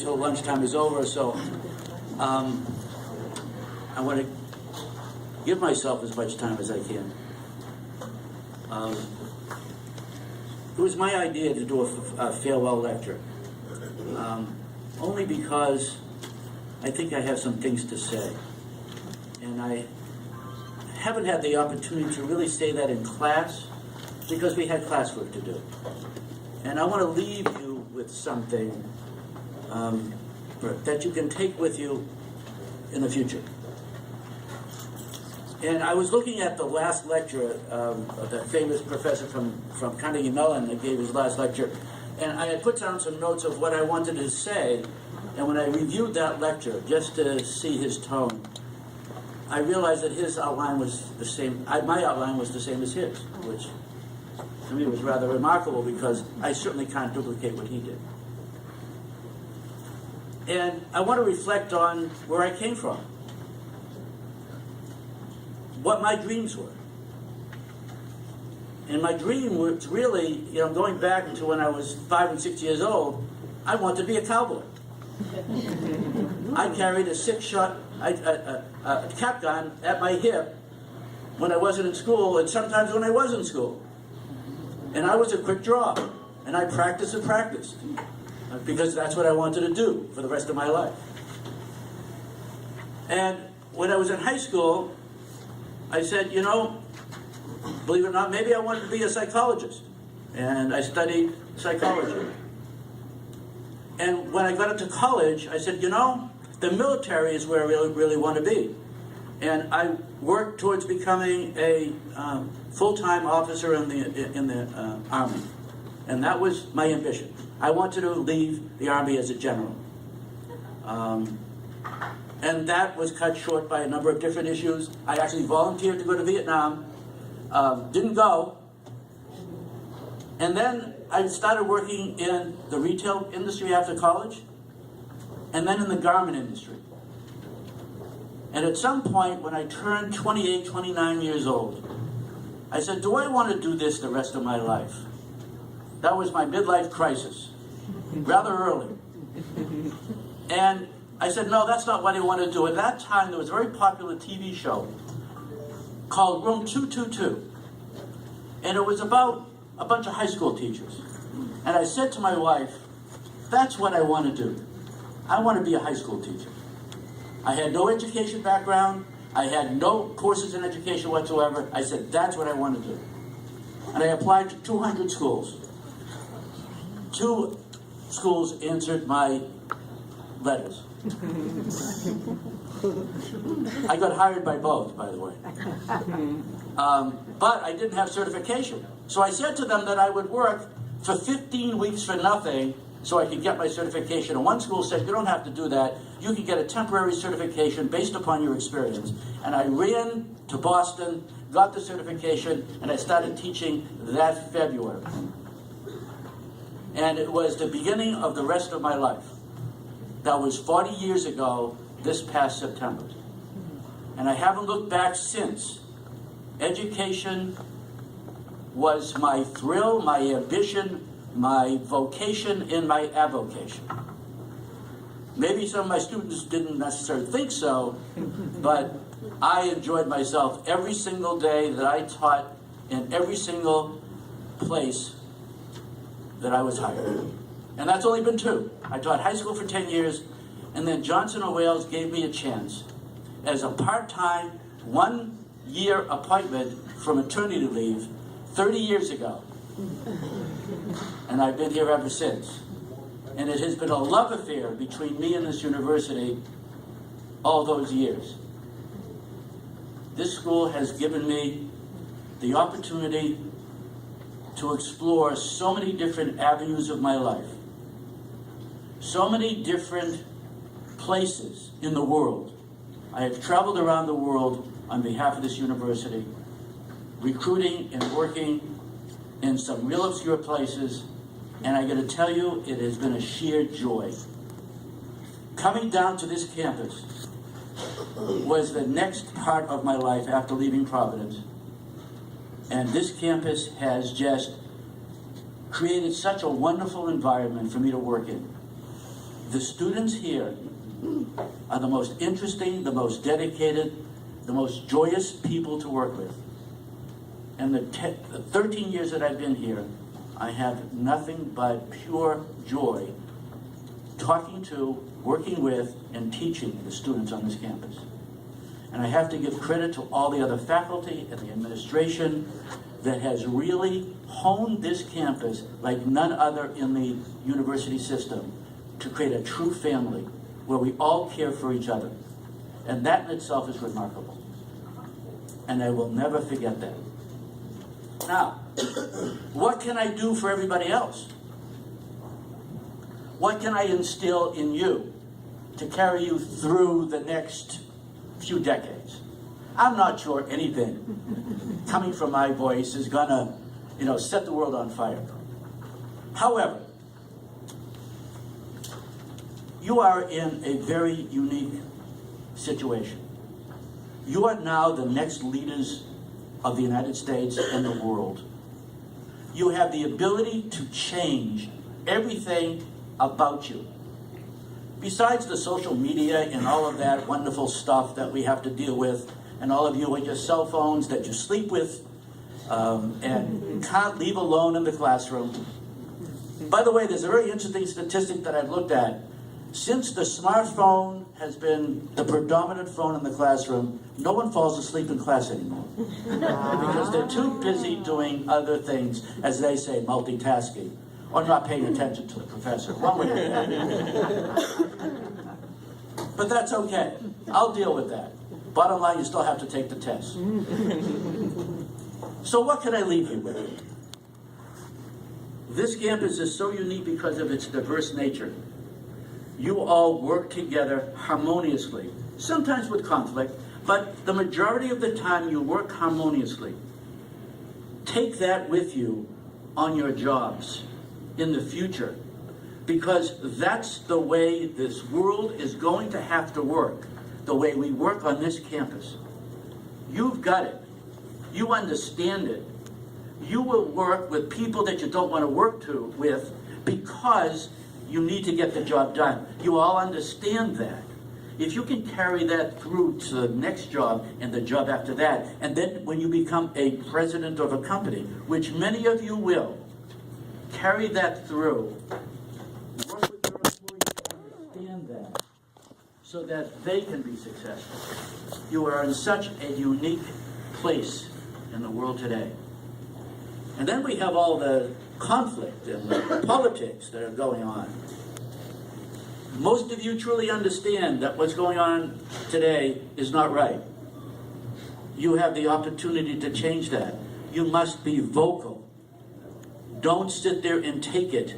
until lunchtime is over, so I want to give myself as much time as I can. It was my idea to do a farewell lecture, only because I think I have some things to say. And I haven't had the opportunity to really say that in class, because we had classwork to do. And I want to leave you with something that you can take with you in the future. And I was looking at the last lecture of that famous professor from Carnegie Mellon that gave his last lecture, and I had put down some notes of what I wanted to say, and when I reviewed that lecture, just to see his tone, I realized that his outline was the same, my outline was the same as his, which to me was rather remarkable, because I certainly can't duplicate what he did. And I want to reflect on where I came from, what my dreams were. And my dream was really, going back to when I was 5 and 6 years old, I wanted to be a cowboy. I carried a six-shot cap gun at my hip when I wasn't in school, and sometimes when I was in school. And I was a quick draw, and I practiced and practiced, because that's what I wanted to do for the rest of my life. And when I was in high school, I said, believe it or not, maybe I wanted to be a psychologist. And I studied psychology. And when I got into college, I said, the military is where I really want to be. And I worked towards becoming a full-time officer in the Army. And that was my ambition. I wanted to leave the Army as a general. And that was cut short by a number of different issues. I actually volunteered to go to Vietnam, didn't go. And then I started working in the retail industry after college, and then in the garment industry. And at some point, when I turned 28, 29 years old, I said, do I want to do this the rest of my life? That was my midlife crisis, rather early. And I said, no, that's not what I want to do. At that time, there was a very popular TV show called Room 222. And it was about a bunch of high school teachers. And I said to my wife, that's what I want to do. I want to be a high school teacher. I had no education background. I had no courses in education whatsoever. I said, that's what I want to do. And I applied to 200 schools. 2 schools answered my letters. I got hired by both, by the way. But I didn't have certification. So I said to them that I would work for 15 weeks for nothing so I could get my certification. And one school said, you don't have to do that. You can get a temporary certification based upon your experience. And I ran to Boston, got the certification, and I started teaching that February. And it was the beginning of the rest of my life. That was 40 years ago, this past September. And I haven't looked back since. Education was my thrill, my ambition, my vocation, and my avocation. Maybe some of my students didn't necessarily think so, but I enjoyed myself every single day that I taught in every single place that I was hired. And that's only been 2. I taught high school for 10 years, and then Johnson & Wales gave me a chance as a part-time, 1-year appointment from maternity leave 30 years ago. And I've been here ever since. And it has been a love affair between me and this university all those years. This school has given me the opportunity to explore so many different avenues of my life. So many different places in the world. I have traveled around the world on behalf of this university, recruiting and working in some real obscure places, and I got to tell you, it has been a sheer joy. Coming down to this campus was the next part of my life after leaving Providence, and this campus has just created such a wonderful environment for me to work in. The students here are the most interesting, the most dedicated, the most joyous people to work with. And the 13 years that I've been here, I have nothing but pure joy talking to, working with, and teaching the students on this campus. And I have to give credit to all the other faculty and the administration that has really honed this campus like none other in the university system to create a true family where we all care for each other. And that in itself is remarkable. And I will never forget that. Now, what can I do for everybody else? What can I instill in you to carry you through the next few decades? I'm not sure anything coming from my voice is gonna, set the world on fire. However, you are in a very unique situation. You are now the next leaders of the United States and the world. You have the ability to change everything about you. Besides the social media and all of that wonderful stuff that we have to deal with, and all of you with your cell phones that you sleep with and can't leave alone in the classroom. By the way, there's a very interesting statistic that I've looked at. Since the smartphone has been the predominant phone in the classroom, no one falls asleep in class anymore. Because they're too busy doing other things, as they say, multitasking, or not paying attention to the professor. One way or the other. But that's okay. I'll deal with that. Bottom line, you still have to take the test. So what can I leave you with? This campus is so unique because of its diverse nature. You all work together harmoniously, sometimes with conflict, but the majority of the time you work harmoniously. Take that with you on your jobs in the future, because that's the way this world is going to have to work, the way we work on this campus. You've got it. You understand it. You will work with people that you don't want to work with because you need to get the job done. You all understand that. If you can carry that through to the next job and the job after that, and then when you become a president of a company, which many of you will, carry that through. Work with your employees to understand that so that they can be successful. You are in such a unique place in the world today. And then we have all the conflict and the politics that are going on. Most of you truly understand that what's going on today is not right. You have the opportunity to change that. You must be vocal. Don't sit there and take it.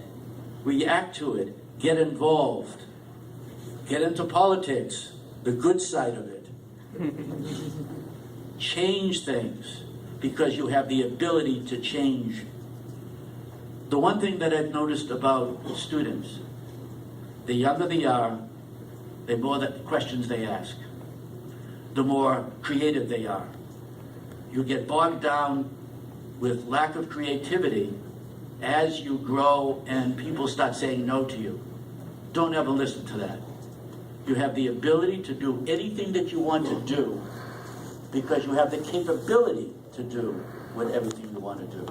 React to it. Get involved. Get into politics, the good side of it. Change things because you have the ability to change. The one thing that I've noticed about students, the younger they are, the more the questions they ask, the more creative they are. You get bogged down with lack of creativity as you grow and people start saying no to you. Don't ever listen to that. You have the ability to do anything that you want to do because you have the capability to do everything you want to do.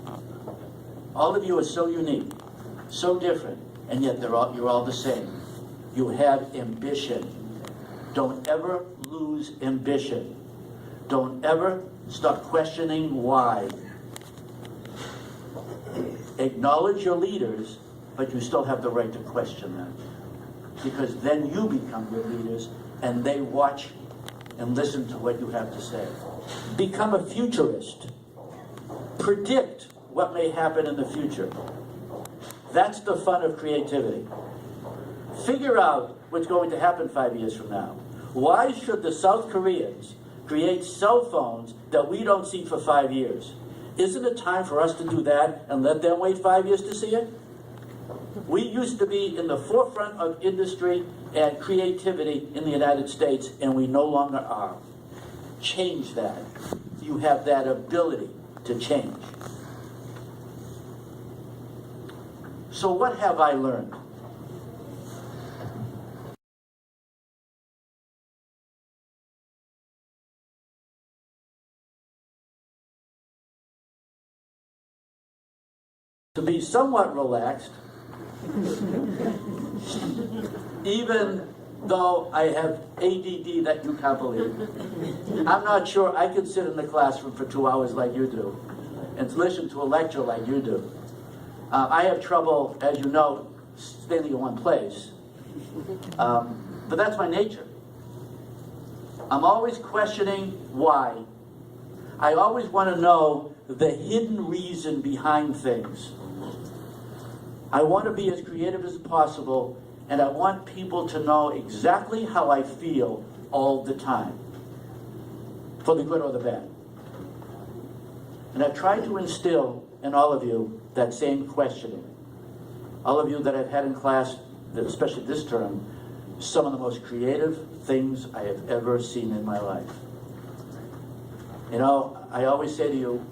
All of you are so unique, so different, and yet you're all the same. You have ambition. Don't ever lose ambition. Don't ever stop questioning why. Acknowledge your leaders, but you still have the right to question them. Because then you become your leaders, and they watch and listen to what you have to say. Become a futurist. Predict what may happen in the future. That's the fun of creativity. Figure out what's going to happen 5 years from now. Why should the South Koreans create cell phones that we don't see for 5 years? Isn't it time for us to do that and let them wait 5 years to see it? We used to be in the forefront of industry and creativity in the United States, and we no longer are. Change that. You have that ability to change. So what have I learned? to be somewhat relaxed, even though I have ADD that you can't believe. I'm not sure I can sit in the classroom for 2 hours like you do and listen to a lecture like you do. I have trouble, as you know, standing in one place. But that's my nature. I'm always questioning why. I always want to know the hidden reason behind things. I want to be as creative as possible, and I want people to know exactly how I feel all the time, for the good or the bad. And I try to instill in all of you that same questioning. All of you that I've had in class, especially this term, some of the most creative things I have ever seen in my life. You know, I always say to you,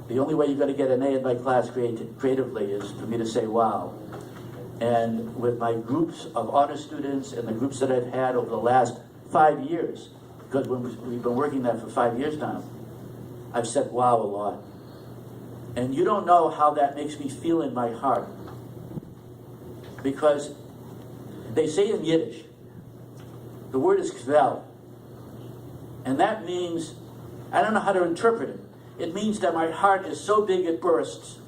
the only way you're going to get an A in my class creatively is for me to say, wow. And with my groups of honor students and the groups that I've had over the last 5 years, because we've been working that for 5 years now, I've said wow a lot. And you don't know how that makes me feel in my heart. Because they say in Yiddish, the word is kvel. And that means, I don't know how to interpret it. It means that my heart is so big it bursts.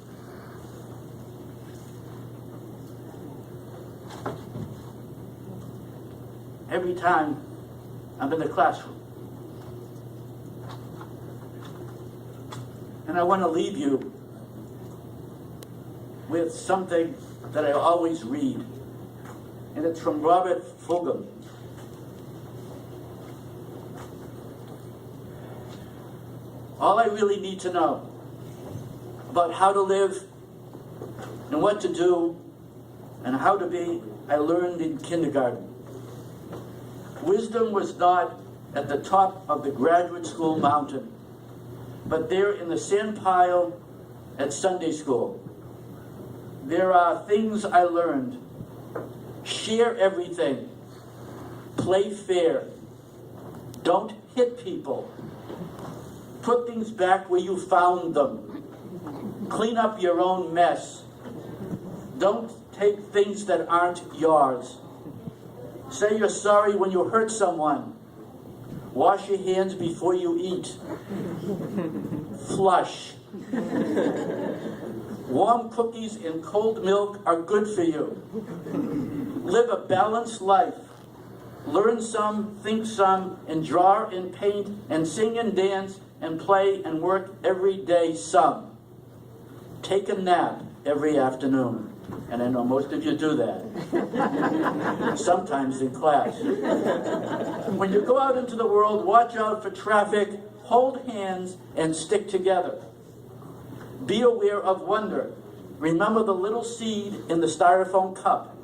Every time I'm in the classroom. And I want to leave you with something that I always read. And it's from Robert Fulghum. All I really need to know about how to live and what to do and how to be, I learned in kindergarten. Wisdom was not at the top of the graduate school mountain, but there in the sand pile at Sunday school. There are things I learned. Share everything. Play fair. Don't hit people. Put things back where you found them. Clean up your own mess. Don't take things that aren't yours. Say you're sorry when you hurt someone. Wash your hands before you eat. Flush. Warm cookies and cold milk are good for you. Live a balanced life. Learn some, think some, and draw and paint, and sing and dance, and play and work every day some. Take a nap every afternoon. And I know most of you do that. Sometimes in class. When you go out into the world, watch out for traffic, hold hands, and stick together. Be aware of wonder. Remember the little seed in the styrofoam cup.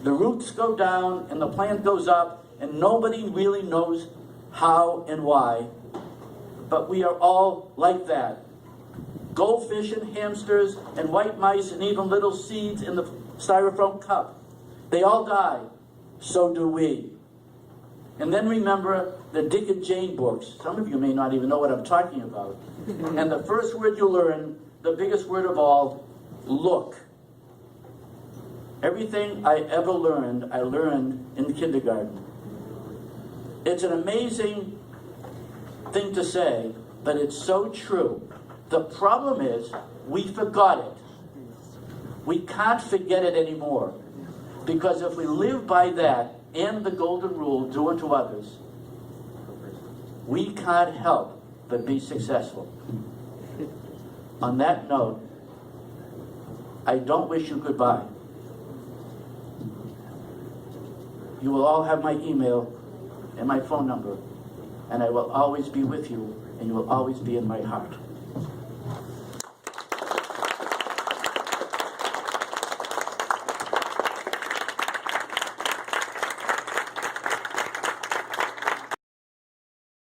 The roots go down and the plant goes up, and nobody really knows how and why. But we are all like that. Goldfish and hamsters and white mice and even little seeds in the styrofoam cup. They all die. So do we. And then remember the Dick and Jane books. Some of you may not even know what I'm talking about. And the first word you learn, the biggest word of all, look. Everything I ever learned, I learned in kindergarten. It's an amazing thing to say, but it's so true. The problem is, we forgot it. We can't forget it anymore. Because if we live by that and the golden rule, do unto others, we can't help but be successful. On that note, I don't wish you goodbye. You will all have my email and my phone number, and I will always be with you, and you will always be in my heart.